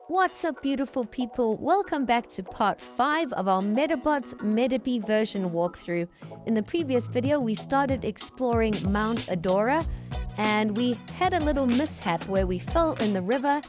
What's up, beautiful people? Welcome back to part 5 of our Medabots Metabee version walkthrough. In the previous video, we started exploring Mount Adora, and we had a little mishap where we fell in the river,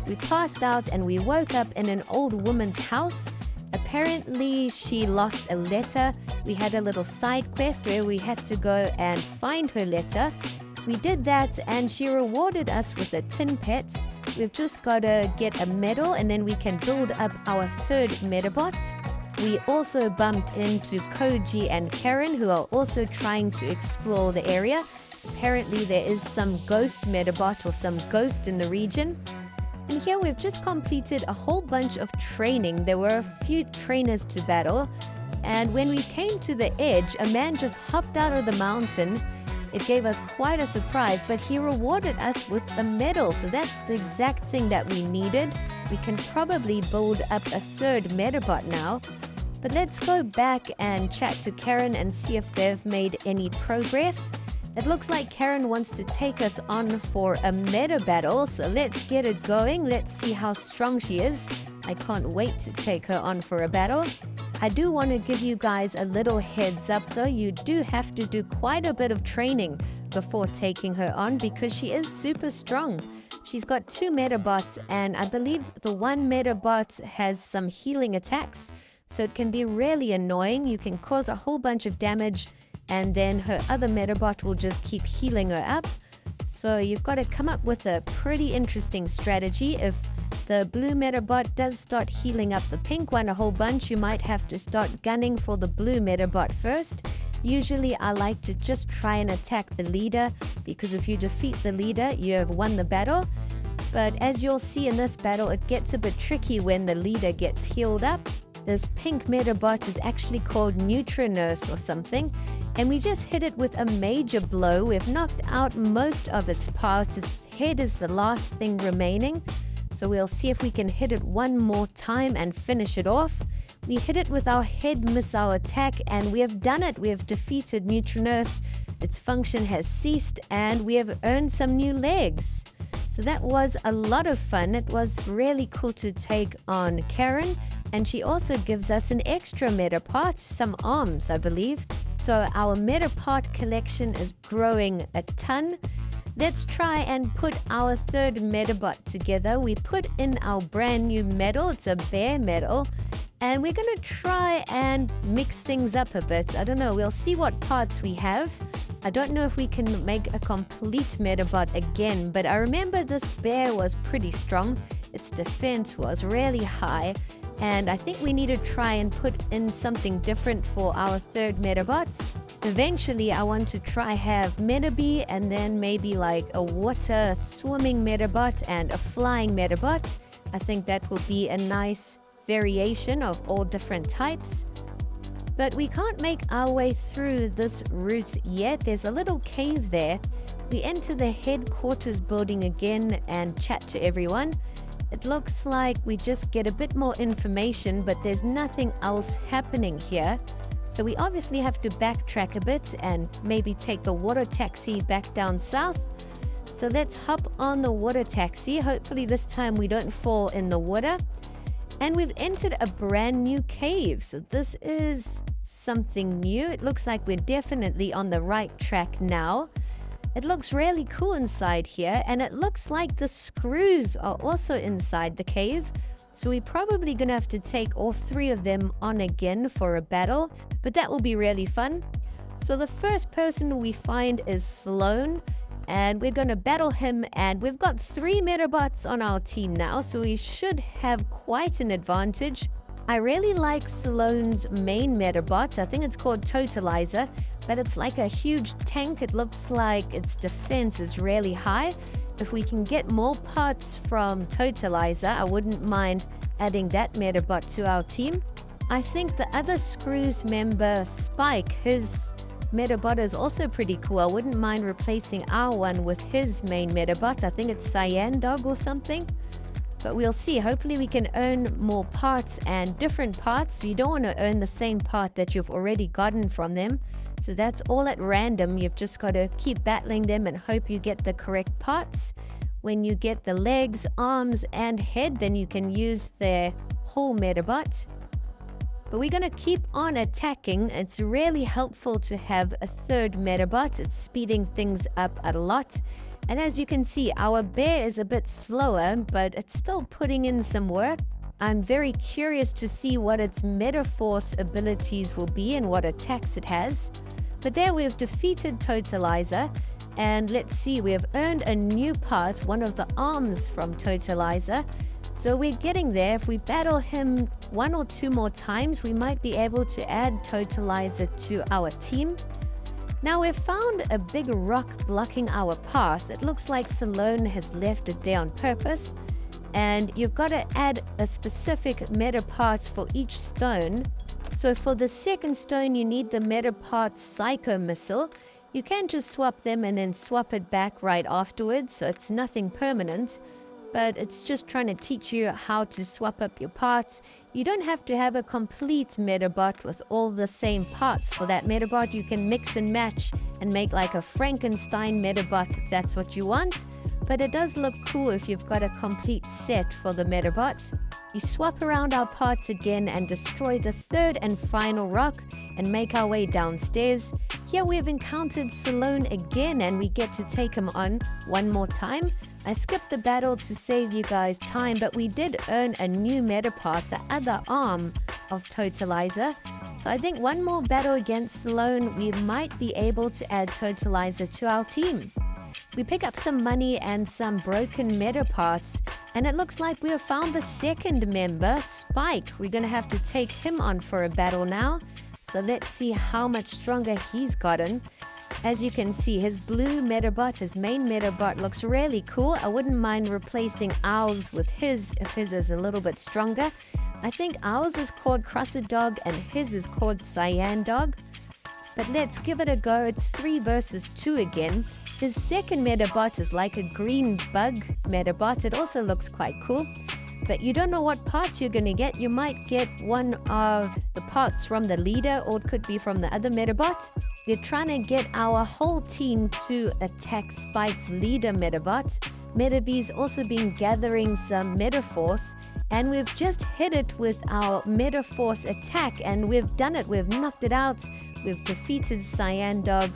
we passed out, and we woke up in an old woman's house. Apparently, she lost a letter. We had a little side quest where we had to go and find her letter. We did that, and she rewarded us with a tin pet. We've just got to get a medal, and then we can build up our third Medabot. We also bumped into Koji and Karin, who are also trying to explore the area. Apparently, there is some Ghost Medabot or some ghost in the region. And here we've just completed a whole bunch of training. There were a few trainers to battle. And when we came to the edge, a man just hopped out of the mountain. It gave us quite a surprise, but he rewarded us with a medal. So that's the exact thing that we needed. We can probably build up a third Medabot now. But let's go back and chat to Karin and see if they've made any progress. It looks like Karin wants to take us on for a meta battle, so let's get it going. Let's see how strong she is. I can't wait to take her on for a battle. I do want to give you guys a little heads up though. You do have to do quite a bit of training before taking her on because she is super strong. She's got 2 Medabots, and I believe the one Medabot has some healing attacks, so it can be really annoying. You can cause a whole bunch of damage, and then her other Medabot will just keep healing her up. So you've got to come up with a pretty interesting strategy. If the blue Medabot does start healing up the pink one a whole bunch, you might have to start gunning for the blue Medabot first. Usually I like to just try and attack the leader, because if you defeat the leader, you have won the battle. But as you'll see in this battle, it gets a bit tricky when the leader gets healed up. This pink Medabot is actually called Nurse or something, and we just hit it with a major blow. We've knocked out most of its parts. Its head is the last thing remaining. So we'll see if we can hit it one more time and finish it off. We hit it with our head missile attack, and we have done it. We have defeated Nurse. Its function has ceased, and we have earned some new legs. So that was a lot of fun. It was really cool to take on Karin, and she also gives us an extra Medapart, some arms, I believe. So our Medapart collection is growing a ton. Let's try and put our third Medabot together. We put in our brand new medal. It's a bear medal. And we're going to try and mix things up a bit. I don't know. We'll see what parts we have. I don't know if we can make a complete Medabot again, but I remember this bear was pretty strong. Its defense was really high. And I think we need to try and put in something different for our third Medabot. Eventually, I want to try have Medabee, and then maybe like a water swimming Medabot and a flying Medabot. I think that will be a nice variation of all different types. But we can't make our way through this route yet. There's a little cave there. We enter the headquarters building again and chat to everyone. It looks like we just get a bit more information, but there's nothing else happening here. So we obviously have to backtrack a bit and maybe take a water taxi back down south. So let's hop on the water taxi. Hopefully this time we don't fall in the water. And we've entered a brand new cave. So this is something new. It looks like we're definitely on the right track now. It looks really cool inside here, and it looks like the screws are also inside the cave. So we're probably gonna have to take all 3 of them on again for a battle, but that will be really fun. So the first person we find is Sloan, and we're gonna battle him, and we've got 3 Medabots on our team now, so we should have quite an advantage. I really like Sloan's main Medabot. I think it's called Totalizer, but it's like a huge tank. It looks like its defense is really high. If we can get more parts from Totalizer, I wouldn't mind adding that Medabot to our team. I think the other Screws member, Spike, his Medabot is also pretty cool. I wouldn't mind replacing our one with his main Medabot. I think it's Cyan Dog or something. But we'll see. Hopefully we can earn more parts and different parts. You don't want to earn the same part that you've already gotten from them. So that's all at random. You've just got to keep battling them and hope you get the correct parts. When you get the legs, arms, and head, then you can use their whole Medabot. But we're going to keep on attacking. It's really helpful to have a third Medabot. It's speeding things up a lot. And as you can see, our bear is a bit slower, but it's still putting in some work. I'm very curious to see what its Metaforce abilities will be and what attacks it has. But there we've defeated Totalizer. And let's see, we have earned a new part, one of the arms from Totalizer. So we're getting there. If we battle him 1 or 2 more times, we might be able to add Totalizer to our team. Now we've found a big rock blocking our path. It looks like Salone has left it there on purpose. And you've got to add a specific meta part for each stone. So for the second stone, you need the meta part Psycho Missile. You can just swap them and then swap it back right afterwards, so it's nothing permanent. But it's just trying to teach you how to swap up your parts. You don't have to have a complete Medabot with all the same parts for that Medabot. You can mix and match and make like a Frankenstein Medabot if that's what you want. But it does look cool if you've got a complete set for the Medabot. We swap around our parts again and destroy the third and final rock and make our way downstairs. Here we have encountered Salone again and we get to take him on one more time. I skipped the battle to save you guys time, but we did earn a new Medapart, the other arm of Totalizer. So I think one more battle against Salone, we might be able to add Totalizer to our team. We pick up some money and some broken meta parts, and it looks like we have found the second member, Spike. We're going to have to take him on for a battle now. So let's see how much stronger he's gotten. As you can see, his blue Medabot, his main Medabot, looks really cool. I wouldn't mind replacing ours with his if his is a little bit stronger. I think ours is called Crusted Dog and his is called Cyan Dog. But let's give it a go. It's 3 versus 2 again. His second Medabot is like a green bug Medabot. It also looks quite cool. But you don't know what parts you're going to get. You might get one of the parts from the leader, or it could be from the other Medabot. We're trying to get our whole team to attack Spike's leader Medabot. Medabee's also been gathering some Metaforce, and we've just hit it with our Metaforce attack, and we've done it. We've knocked it out. We've defeated Cyan Dog.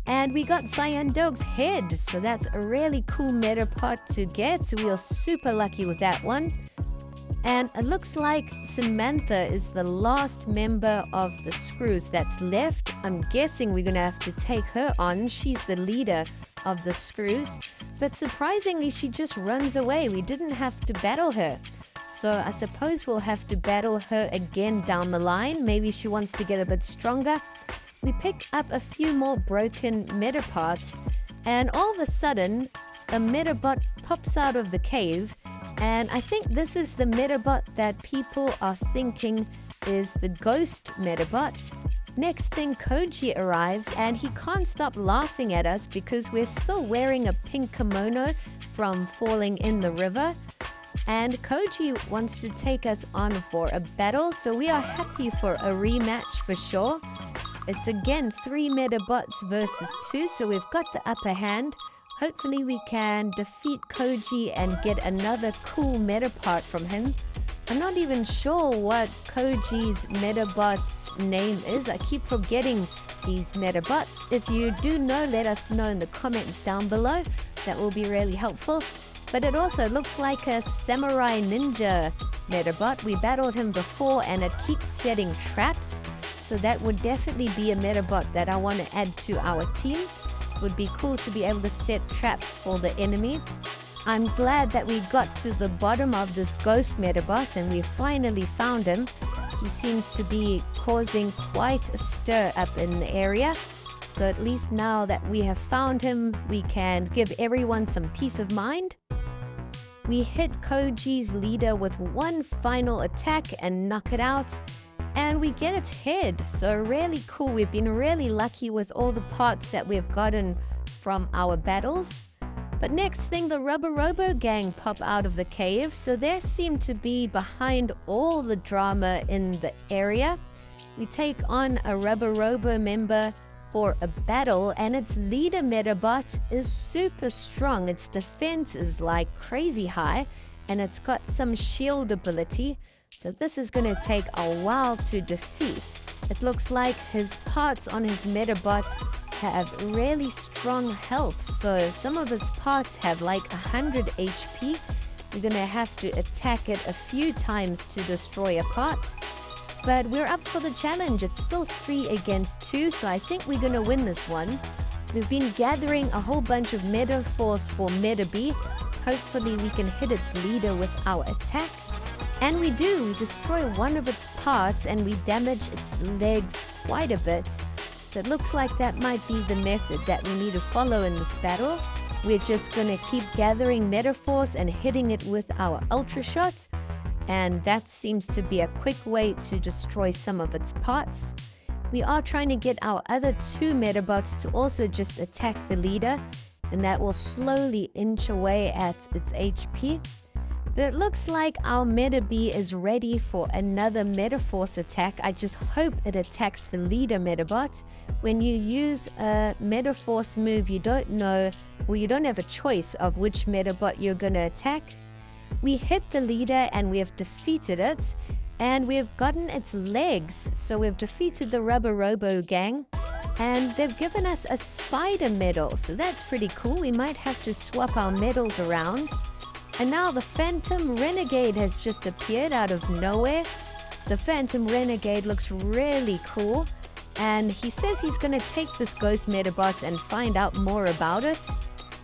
And we got Cyan Dog's head, so that's a really cool Medapart to get, so we are super lucky with that one. And it looks like Samantha is the last member of the Screws that's left. I'm guessing we're going to have to take her on. She's the leader of the Screws. But surprisingly, she just runs away. We didn't have to battle her. So I suppose we'll have to battle her again down the line. Maybe she wants to get a bit stronger. We picked up a few more broken Metaparts, and all of a sudden, a Medabot pops out of the cave, and I think this is the Medabot that people are thinking is the Ghost Medabot. Next thing, Koji arrives, and he can't stop laughing at us because we're still wearing a pink kimono from falling in the river. And Koji wants to take us on for a battle, so we are happy for a rematch for sure. It's again 3 Medabots versus 2, so we've got the upper hand. Hopefully we can defeat Koji and get another cool Medapart from him. I'm not even sure what Koji's Medabot's name is. I keep forgetting these Medabots. If you do know, let us know in the comments down below. That will be really helpful. But it also looks like a Samurai Ninja Medabot. We battled him before and it keeps setting traps. So that would definitely be a Medabot that I want to add to our team. It would be cool to be able to set traps for the enemy. I'm glad that we got to the bottom of this Ghost Medabot and we finally found him. He seems to be causing quite a stir up in the area. So at least now that we have found him, we can give everyone some peace of mind. We hit Koji's leader with one final attack and knock it out. And we get its head, so really cool. We've been really lucky with all the parts that we've gotten from our battles. But next thing, the Rubberobo Gang pop out of the cave, so they seem to be behind all the drama in the area. We take on a Rubberobo member, for a battle, and its leader Medabot is super strong. Its defense is like crazy high, and it's got some shield ability, so this is going to take a while to defeat. It looks like his parts on his Medabot have really strong health, so some of its parts have like 100 HP. We're going to have to attack it a few times to destroy a part. But we're up for the challenge. It's still 3 against 2, so I think we're going to win this one. We've been gathering a whole bunch of Meta Force for Metabee. Hopefully we can hit its leader with our attack. And we do. We destroy one of its parts and we damage its legs quite a bit. So it looks like that might be the method that we need to follow in this battle. We're just going to keep gathering Meta Force and hitting it with our Ultra Shot. And that seems to be a quick way to destroy some of its parts. We are trying to get our other 2 Medabots to also just attack the leader, and that will slowly inch away at its HP. But it looks like our Metabee is ready for another Metaforce attack. I just hope it attacks the leader Medabot. When you use a Metaforce move, you don't know, or you don't have a choice of which Medabot you're going to attack. We hit the leader and we have defeated it, and we have gotten its legs. So we've defeated the Rubberobo Gang, and they've given us a spider medal, so that's pretty cool. We might have to swap our medals around. And now the Phantom Renegade has just appeared out of nowhere. The Phantom Renegade looks really cool, and he says he's going to take this Ghost Medabot and find out more about it.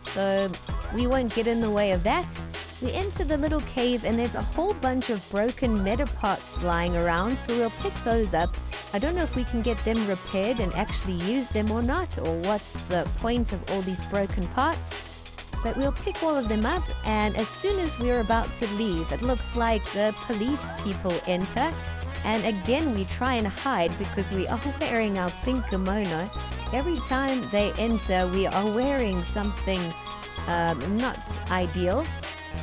So we won't get in the way of that. We enter the little cave and there's a whole bunch of broken meta parts lying around, so we'll pick those up. I don't know if we can get them repaired and actually use them or not, or what's the point of all these broken parts. But we'll pick all of them up, and as soon as we're about to leave, it looks like the police people enter. And again, we try and hide because we are wearing our pink kimono. Every time they enter, we are wearing something not ideal.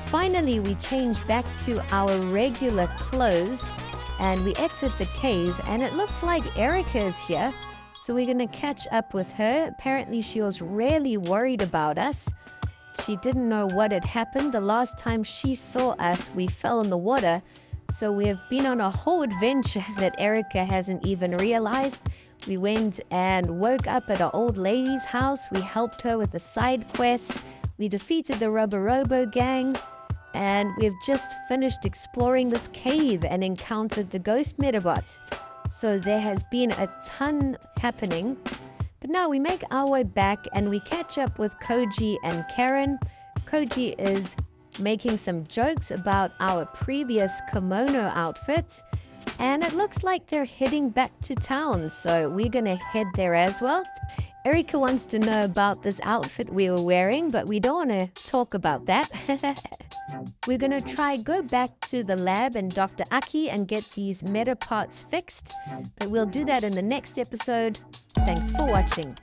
Finally, we change back to our regular clothes and we exit the cave, and it looks like Erica is here. So we're going to catch up with her. Apparently, she was really worried about us. She didn't know what had happened. The last time she saw us, we fell in the water. So we have been on a whole adventure that Erica hasn't even realized. We went and woke up at our old lady's house. We helped her with a side quest. We defeated the Rubberobo Gang. And we've just finished exploring this cave and encountered the Ghost Medabot. So there has been a ton happening. But now we make our way back and we catch up with Koji and Karin. Koji is making some jokes about our previous kimono outfit, and it looks like they're heading back to town, so we're gonna head there as well. Erica wants to know about this outfit we were wearing, but we don't want to talk about that. We're gonna go back to the lab and Dr. Aki and get these meta parts fixed, but we'll do that in the next episode. Thanks for watching.